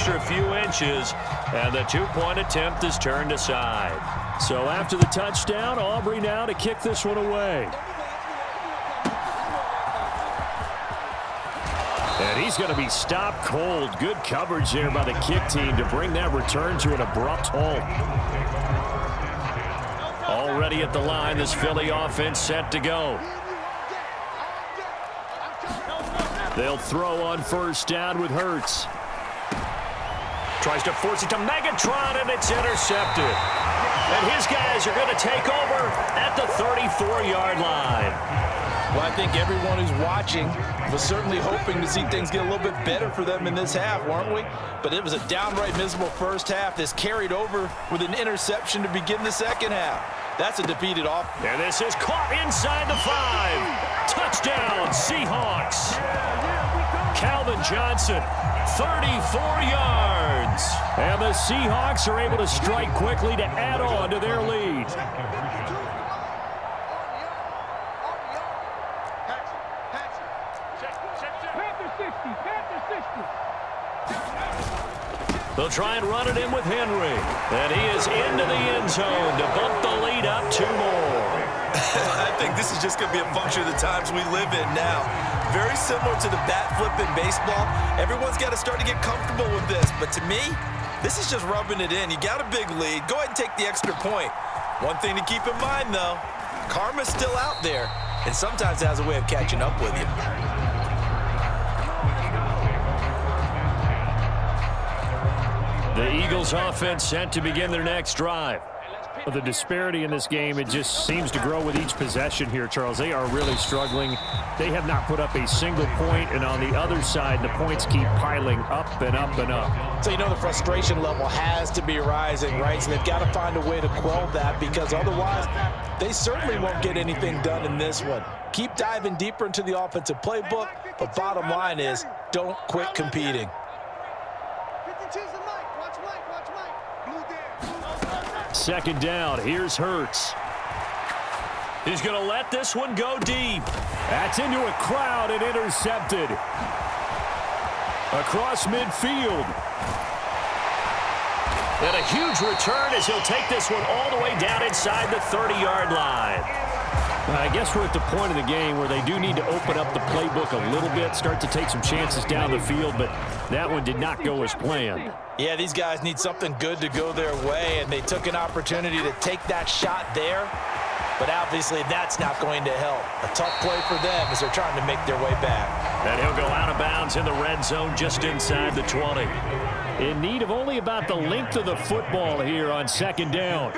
extra few inches, and the two-point attempt is turned aside. So after the touchdown, Aubrey now to kick this one away. And he's going to be stopped cold. Good coverage there by the kick team to bring that return to an abrupt halt. Already at the line, this Philly offense set to go. They'll throw on first down with Hurts. Tries to force it to Megatron, and it's intercepted. And his guys are going to take over at the 34-yard line. Well, I think everyone who's watching was certainly hoping to see things get a little bit better for them in this half, weren't we? But it was a downright miserable first half. This carried over with an interception to begin the second half. That's a defeated offense. And this is caught inside the 5. Touchdown, Seahawks. Calvin Johnson, 34 yards. And the Seahawks are able to strike quickly to add on to their lead. They'll try and run it in with Henry. And he is into the end zone to bump the lead up 2 more. I think this is just going to be a function of the times we live in now. Very similar to the bat flip in baseball. Everyone's got to start to get comfortable with this. But to me, this is just rubbing it in. You got a big lead. Go ahead and take the extra point. One thing to keep in mind, though, karma's still out there. And sometimes it has a way of catching up with you. The Eagles offense set to begin their next drive. The disparity in this game, it just seems to grow with each possession here, Charles. They are really struggling. They have not put up a single point, and on the other side, the points keep piling up and up and up. So you know the frustration level has to be rising, right? So they've got to find a way to quell that, because otherwise they certainly won't get anything done in this one. Keep diving deeper into the offensive playbook, but bottom line is don't quit competing. Second down, here's Hurts. He's going to let this one go deep. That's into a crowd and intercepted. Across midfield. And a huge return as he'll take this one all the way down inside the 30-yard line. I guess we're at the point of the game where they do need to open up the playbook a little bit, start to take some chances down the field, but that one did not go as planned. Yeah, these guys need something good to go their way, and they took an opportunity to take that shot there, but obviously that's not going to help. A tough play for them as they're trying to make their way back. And he'll go out of bounds in the red zone just inside the 20. In need of only about the length of the football here on second down.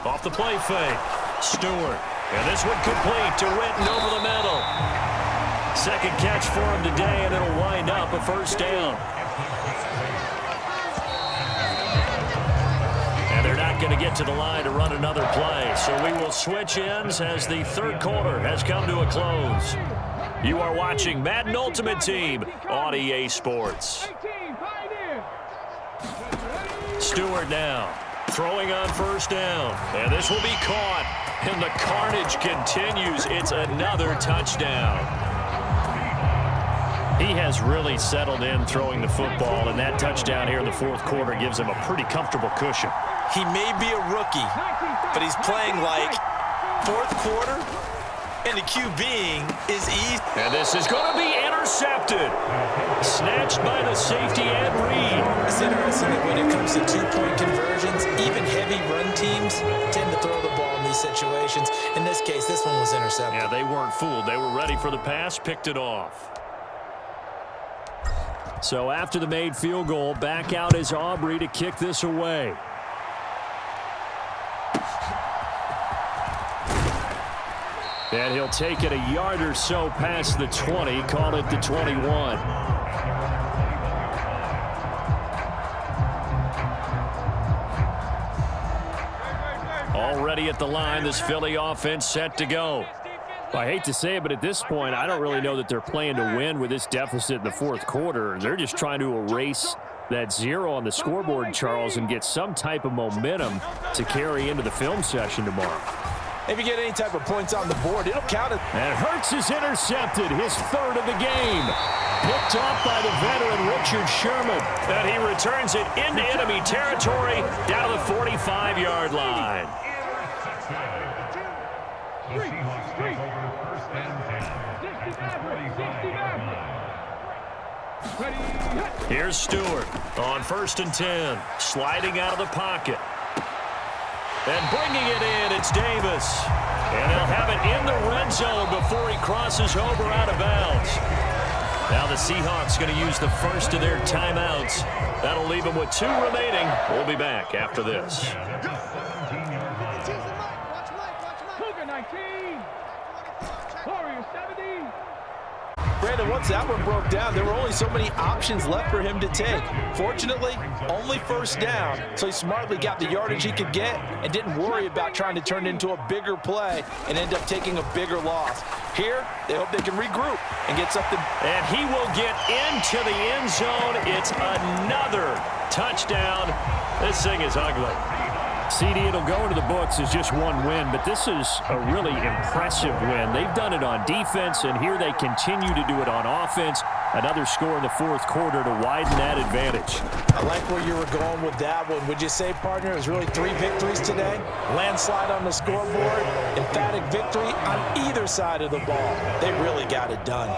Off the play fake. Stewart. And this one complete to Witten over the middle. Second catch for him today, and it'll wind up a first down. And they're not going to get to the line to run another play. So we will switch ends as the third quarter has come to a close. You are watching Madden Ultimate Team on EA Sports. Stewart now throwing on first down. And this will be caught. And the carnage continues. It's another touchdown. He has really settled in throwing the football, and that touchdown here in the fourth quarter gives him a pretty comfortable cushion. He may be a rookie, but he's playing like fourth quarter, and the QBing is easy. And this is going to be intercepted. Snatched by the safety Ed Reed. It's interesting that when it comes to two-point conversions, even heavy run teams tend to throw the ball in these situations. In this case, this one was intercepted. Yeah, they weren't fooled. They were ready for the pass, picked it off. So after the made field goal, back out is Aubrey to kick this away. And he'll take it a yard or so past the 20, call it the 21. Already at the line, this Philly offense set to go. I hate to say it, but at this point, I don't really know that they're playing to win with this deficit in the fourth quarter. They're just trying to erase that 0 on the scoreboard, Charles, and get some type of momentum to carry into the film session tomorrow. If you get any type of points on the board, it'll count it. And Hurts is intercepted, his third of the game. Picked off by the veteran Richard Sherman. And he returns it into enemy territory down to the 45-yard line. Here's Stewart on 1st and 10. Sliding out of the pocket. And bringing it in, it's Davis. And they'll have it in the red zone before he crosses over out of bounds. Now the Seahawks going to use the first of their timeouts. That'll leave them with 2 remaining. We'll be back after this. Brandon, once that one broke down, there were only so many options left for him to take. Fortunately, only first down, so he smartly got the yardage he could get and didn't worry about trying to turn it into a bigger play and end up taking a bigger loss. Here, they hope they can regroup and get something. And he will get into the end zone. It's another touchdown. This thing is ugly. CD, it'll go into the books as just one win, but this is a really impressive win. They've done it on defense, and here they continue to do it on offense. Another score in the 4th quarter to widen that advantage. I like where you were going with that one. Would you say, partner, it was really 3 victories today? Landslide on the scoreboard, emphatic victory on either side of the ball. They really got it done.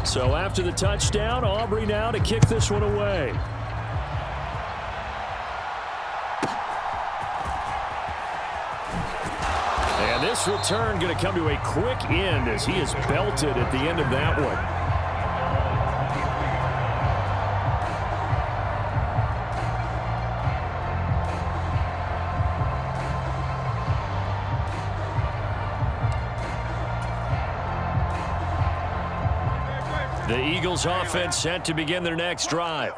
So after the touchdown, Aubrey now to kick this one away. And this return going to come to a quick end as he is belted at the end of that one. The Eagles offense set to begin their next drive.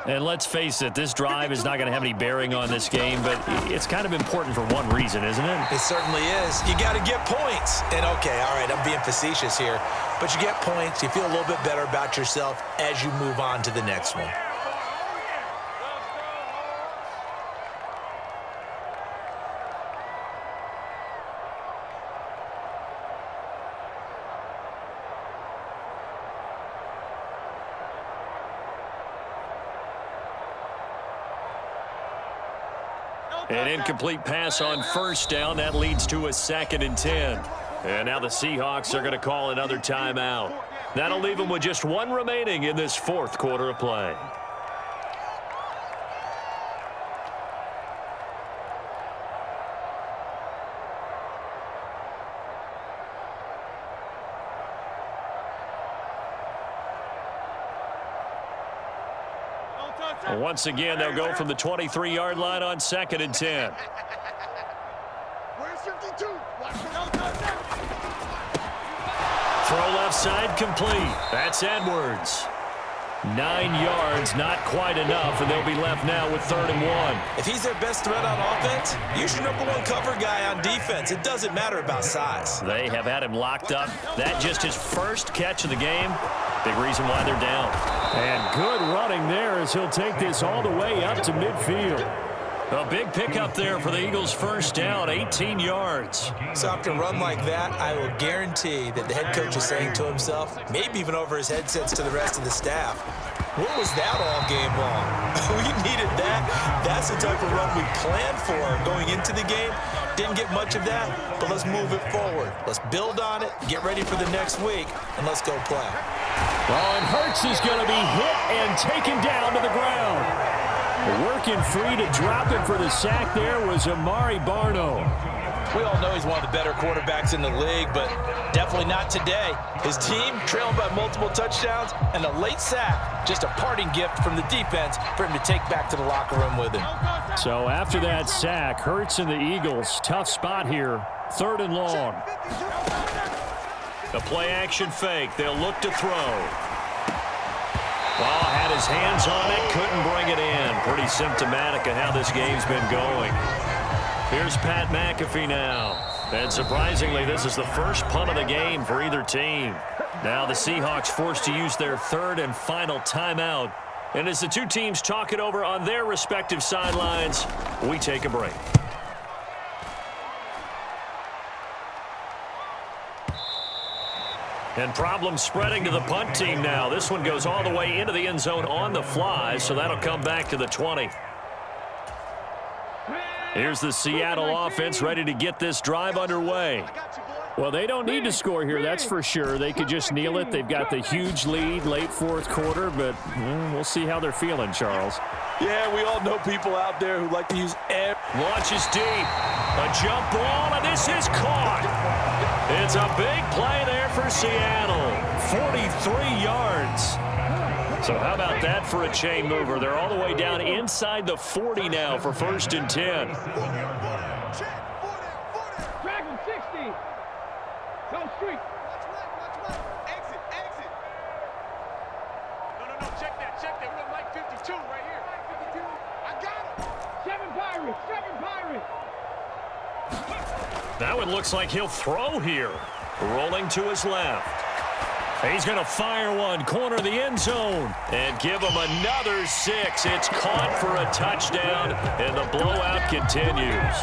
And let's face it, this drive is not going to have any bearing on this game, but it's kind of important for one reason, isn't it? It certainly is. You got to get points. And, okay, all right, I'm being facetious here. But you get points, you feel a little bit better about yourself as you move on to the next one. An incomplete pass on 1st down. That leads to a 2nd and 10. And now the Seahawks are going to call another timeout. That'll leave them with just 1 remaining in this 4th quarter of play. Once again, they'll go from the 23-yard line on 2nd and 10. Throw left side complete. That's Edwards. 9 yards, not quite enough, and they'll be left now with 3rd and 1. If he's their best threat on offense, use your #1 cover guy on defense. It doesn't matter about size. They have had him locked up. That just his first catch of the game. Big reason why they're down. And good running there as he'll take this all the way up to midfield. A big pickup there for the Eagles' first down, 18 yards. So after a run like that, I will guarantee that the head coach is saying to himself, maybe even over his headsets to the rest of the staff, what was that all game long? We needed that. That's the type of run we planned for going into the game. Didn't get much of that, but let's move it forward. Let's build on it, get ready for the next week, and let's go play. Well, and Hurts is going to be hit and taken down to the ground. Working free to drop him for the sack there was Amari Barno. We all know he's one of the better quarterbacks in the league, but definitely not today. His team trailing by multiple touchdowns and a late sack. Just a parting gift from the defense for him to take back to the locker room with him. So after that sack, Hurts and the Eagles, tough spot here, 3rd and long. The play-action fake. They'll look to throw. Ball had his hands on it, couldn't bring it in. Pretty symptomatic of how this game's been going. Here's Pat McAfee now. And surprisingly, this is the first punt of the game for either team. Now the Seahawks forced to use their third and final timeout. And as the two teams talk it over on their respective sidelines, we take a break. And problems spreading to the punt team now. This one goes all the way into the end zone on the fly, so that'll come back to the 20. Here's the Seattle offense ready to get this drive underway. Well, they don't need to score here, that's for sure. They could just kneel it. They've got the huge lead late fourth quarter, but we'll see how they're feeling, Charles. Yeah, we all know people out there who like to use air. Launches deep. A jump ball, and this is caught. It's a big play there for Seattle. 43 yards. So how about that for a chain mover? They're all the way down inside the 40 now for 1st and 10. Drag him 60. Go street. Exit. No, check that. We don't like 52 right here. 52. I got him. 7 Pirates. That one looks like he'll throw here. Rolling to his left. He's going to fire one, corner of the end zone, and give him another 6. It's caught for a touchdown, and the blowout continues.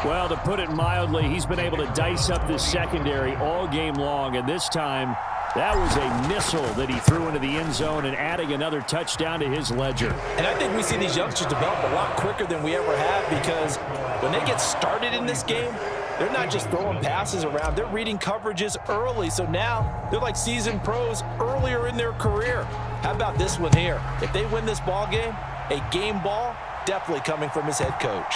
Well, to put it mildly, he's been able to dice up this secondary all game long, and this time that was a missile that he threw into the end zone and adding another touchdown to his ledger. And I think we see these youngsters develop a lot quicker than we ever have, because when they get started in this game, they're not just throwing passes around. They're reading coverages early. So now they're like seasoned pros earlier in their career. How about this one here? If they win this ball game, a game ball definitely coming from his head coach.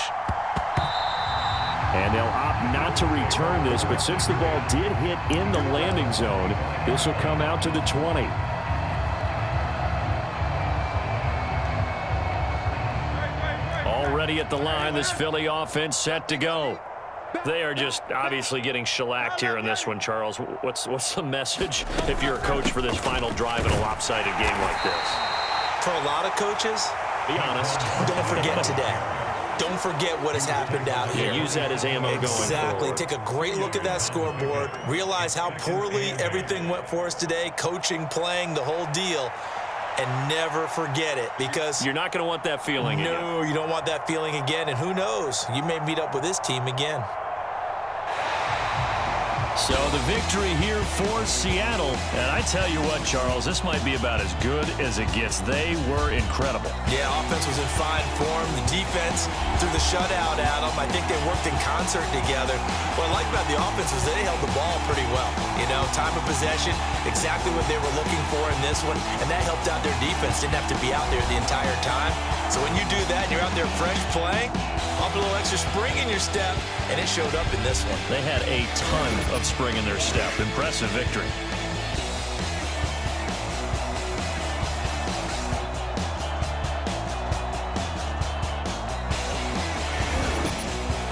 And they'll opt not to return this, but since the ball did hit in the landing zone, this will come out to the 20. Already at the line, this Philly offense set to go. They are just obviously getting shellacked here in this one, Charles. What's the message if you're a coach for this final drive in a lopsided game like this? For a lot of coaches, be honest. don't forget today. Don't forget what has happened out here. Use that as ammo going forward. Exactly. Take a great look at that scoreboard. Realize how poorly everything went for us today. Coaching, playing, the whole deal. And never forget it, because you're not going to want that feeling again. No, you don't want that feeling again. And who knows? You may meet up with this team again. So the victory here for Seattle. And I tell you what, Charles, this might be about as good as it gets. They were incredible. Yeah, offense was in fine form. The defense threw the shutout at them. I think they worked in concert together. What I like about the offense was they held the ball pretty well. You know, time of possession, exactly what they were looking for in this one. And that helped out their defense. Didn't have to be out there the entire time. So when you do that and you're out there fresh playing, up a little extra spring in your step, and it showed up in this one. They had a ton of spring in their step. Impressive victory.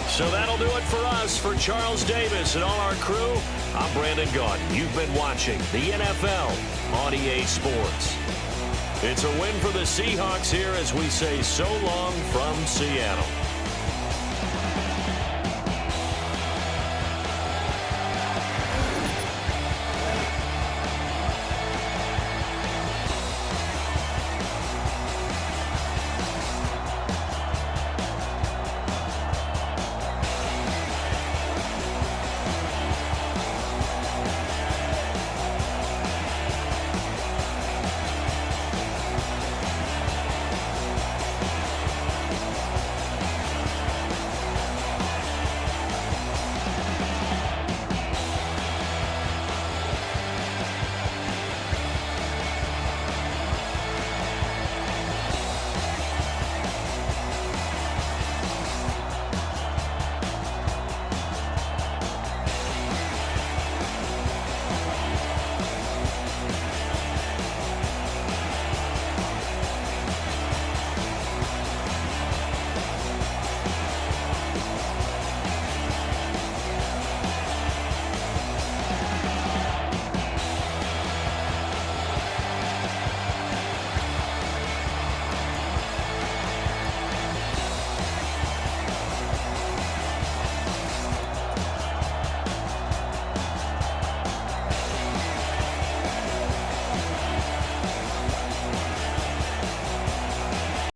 So that'll do it for us. For Charles Davis and all our crew, I'm Brandon Gaudin. You've been watching the NFL on EA Sports. It's a win for the Seahawks here as we say so long from Seattle.